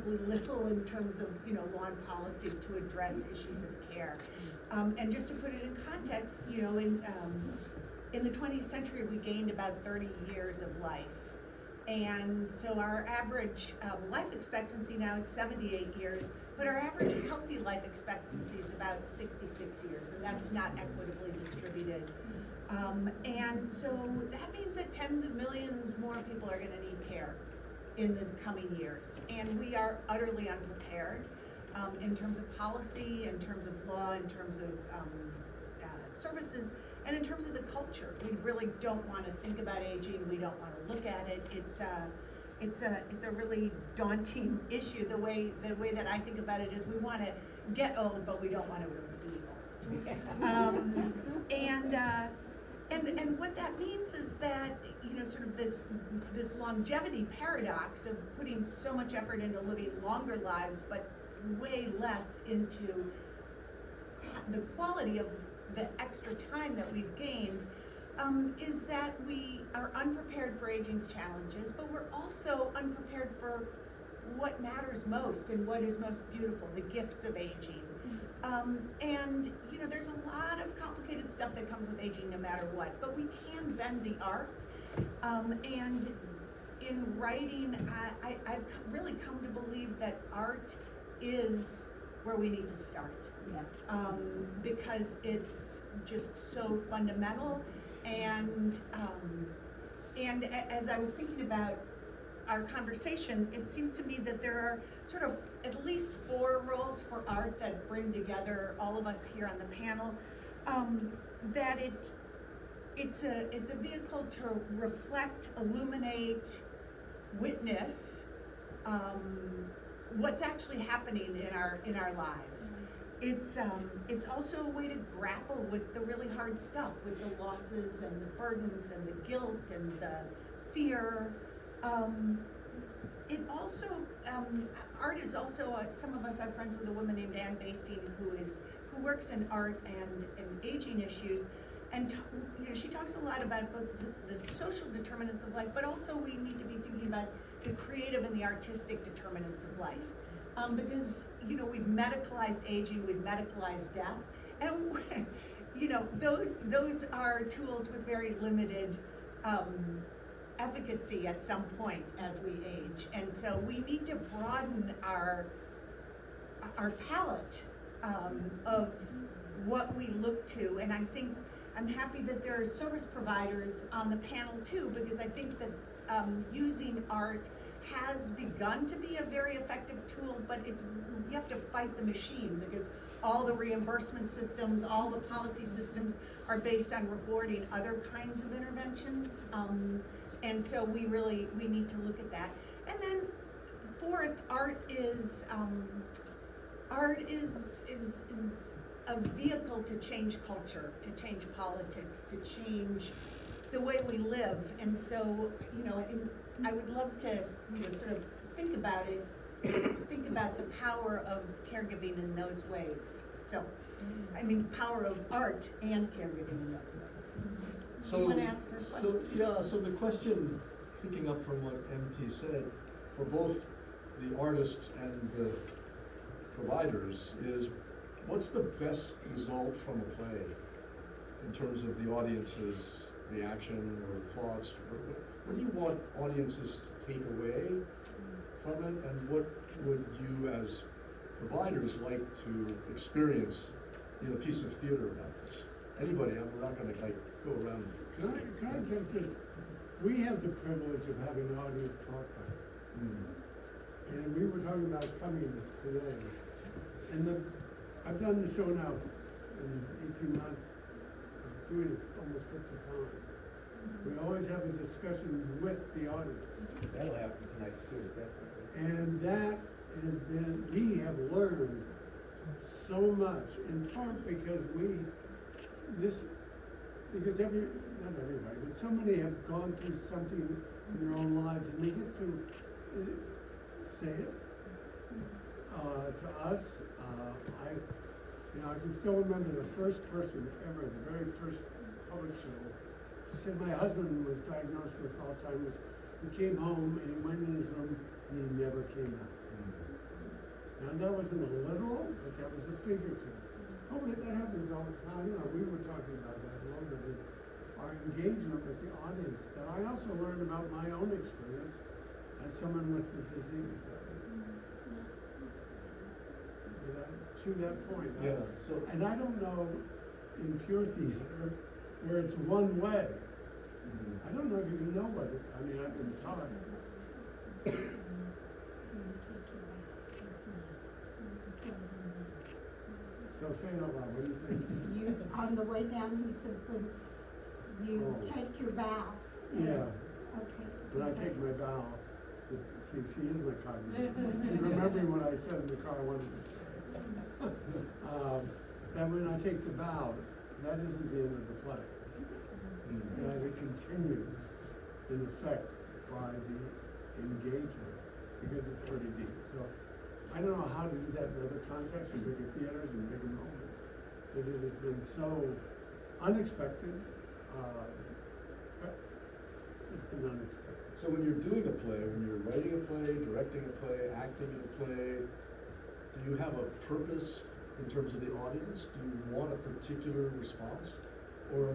relatively little in terms of, law and policy to address issues of care. And just to put it in context, in the 20th century, we gained about 30 years of life. And so our average life expectancy now is 78 years, but our average healthy life expectancy is about 66 years, and that's not equitably distributed. And so that means that tens of millions more people are gonna need care in the coming years. And we are utterly unprepared in terms of policy, in terms of law, in terms of services, and in terms of the culture. We really don't want to think about aging. We don't want to look at it. It's a really daunting issue. The way that I think about it is we want to get old, but we don't want to really be old. And what that means is that, sort of this longevity paradox of putting so much effort into living longer lives, but way less into the quality of the extra time that we've gained, is that we are unprepared for aging's challenges, but we're also unprepared for what matters most and what is most beautiful, the gifts of aging. And there's a lot of complicated stuff that comes with aging no matter what, but we can bend the arc. And in writing, I've really come to believe that art is where we need to start. Yeah. Because it's just so fundamental, and as I was thinking about our conversation, it seems to me that there are sort of at least 4 roles for art that bring together all of us here on the panel. That it's a vehicle to reflect, illuminate, witness what's actually happening in our lives. It's also a way to grapple with the really hard stuff, with the losses and the burdens and the guilt and the fear. It also, art is also, some of us are friends with a woman named Ann Basting who works in art and aging issues. And she talks a lot about both the social determinants of life, but also we need to be thinking about the creative and the artistic determinants of life. Because, we've medicalized aging, we've medicalized death, and, those are tools with very limited efficacy at some point as we age. And so we need to broaden our palette of what we look to, and I think I'm happy that there are service providers on the panel too, because I think that using art has begun to be a very effective tool, but you have to fight the machine, because all the reimbursement systems, all the policy systems are based on rewarding other kinds of interventions. And so we need to look at that. And then fourth, art is a vehicle to change culture, to change politics, to change the way we live. And so, I would love to, sort of think about the power of caregiving in those ways. So, power of art and caregiving in those ways. So, you want to ask her a question? So the question, picking up from what MT said, for both the artists and the providers, is what's the best result from a play in terms of the audience's reaction or thoughts? What do you want audiences to take away from it, and what would you as providers like to experience in a piece of theater about this? Anybody, we're not going to go around. Can I jump this? We have the privilege of having an audience talk by us. Mm-hmm. And we were talking about coming today. And I've done the show now in 18 months. I'm doing it almost 50 times. We always have a discussion with the audience. That'll happen tonight too, definitely. And that has been, we have learned so much, in part because not everybody, but so many have gone through something in their own lives, and they get to say it to us. I can still remember the first person ever, the very first public show. She said my husband was diagnosed with Alzheimer's. He came home and he went in his room and he never came out. Now, that wasn't a literal, but that was a figurative. Oh, that happens all the time. You know, we were talking about that a little bit. It's our engagement with the audience that I also learned about my own experience as someone with the disease. But to that point. Yeah, so. And I don't know in pure theater where it's one way. I don't know if you know what it, I mean, I've been taught. So say it out loud, what do you say? You, on the way down, he says, when you Oh. take your bow. Yeah, Okay. when I take my bow, see, she is my cognitive. She's remembering what I said in the car I wanted to say. That when I take the bow, that isn't the end of the play. And it continues in effect by the engagement, because it's pretty deep. So I don't know how to do that in other contexts, in bigger theaters and bigger moments, but it has been so unexpected, it's been unexpected. So when you're doing a play, when you're writing a play, directing a play, acting in a play, do you have a purpose in terms of the audience? Do you want a particular response? Or